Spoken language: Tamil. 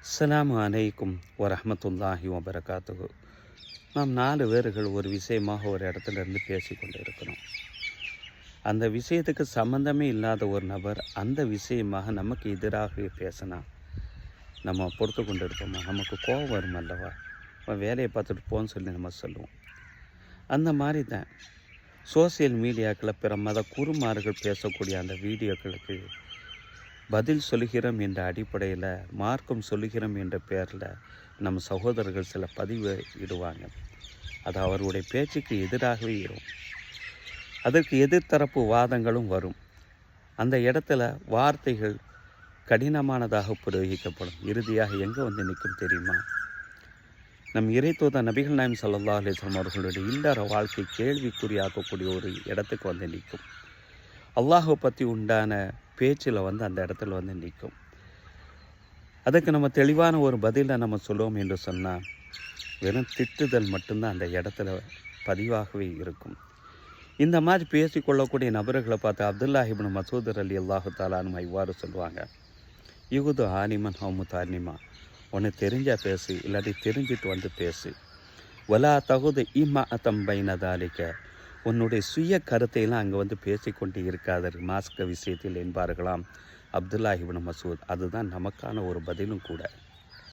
அஸ்ஸலாமு அலைக்கும் வரஹ்மத்துல்லாஹி வபரகாத்துஹு. நாம் 4 பேர்கள் ஒரு விஷயமாக ஒரு இடத்துல இருந்து பேசி கொண்டு இருக்கிறோம். அந்த விஷயத்துக்கு சம்மந்தமே இல்லாத ஒரு நபர் அந்த விஷயமாக நமக்கு எதிராக பேசினா நம்ம பொறுத்து கொண்டு இருப்போமா? நமக்கு கோபம் வரும் அல்லவா? வேலையை பார்த்துட்டு போன்னு சொல்லி நம்ம சொல்லுவோம். அந்த மாதிரி தான் சோசியல் மீடியாக்களில் பிற மத குருமார்கள் பேசக்கூடிய அந்த வீடியோக்களுக்கு பதில் சொல்கிறோம் என்ற அடிப்படையில், மார்க்கம் சொல்கிறோம் என்ற பெயரில் நம்ம சகோதரர்கள் சில பதிவு இடுவாங்க. அது அவருடைய பேச்சுக்கு எதிராகவே இருக்கும். அதற்கு எதிர்த்தரப்பு வாதங்களும் வரும். அந்த இடத்துல வார்த்தைகள் கடினமானதாக பிரயோகிக்கப்படும். இறுதியாக எங்கே வந்து நிற்கும் தெரியுமா? நம் இறைத்தூதர் நபிகள் நாயகம் ஸல்லல்லாஹு அலைஹி வஸல்லம் அவர்களுடைய இல்லற வாழ்க்கை கேள்விக்குறியாக்கக்கூடிய ஒரு இடத்துக்கு வந்து நிற்கும். அல்லாஹை பற்றி உண்டான பேச்சில் வந்து அந்த இடத்துல வந்து நிற்கும். அதுக்கு நம்ம தெளிவான ஒரு பதிலை நம்ம சொல்லுவோம் என்று சொன்னால் வெறும் திட்டுதல் மட்டும்தான் அந்த இடத்துல பதிவாகவே இருக்கும். இந்த மாதிரி பேசிக்கொள்ளக்கூடிய நபர்களை பார்த்து அப்துல்லாஹ் இப்னு மசூத் ரலியல்லாஹு தஆலா அன்ஹு இவ்வாறு சொல்லுவாங்க: யுகுது ஆனிமன் ஹவுமு தானிமா, உனக்கு தெரிஞ்சால் பேசு, இல்லாட்டி தெரிஞ்சிட்டு வந்து பேசு. வலா தகுது இமா தம்பைனதாலிக்க, உன்னுடைய சுய கருத்தையெல்லாம் அங்கே வந்து பேசிக்கொண்டு இருக்காத மாஸ்க விஷயத்தில் என்பார்களாம் அப்துல்லாஹ் இப்னு மசூத். அதுதான் நமக்கான ஒரு பதிலும் கூட.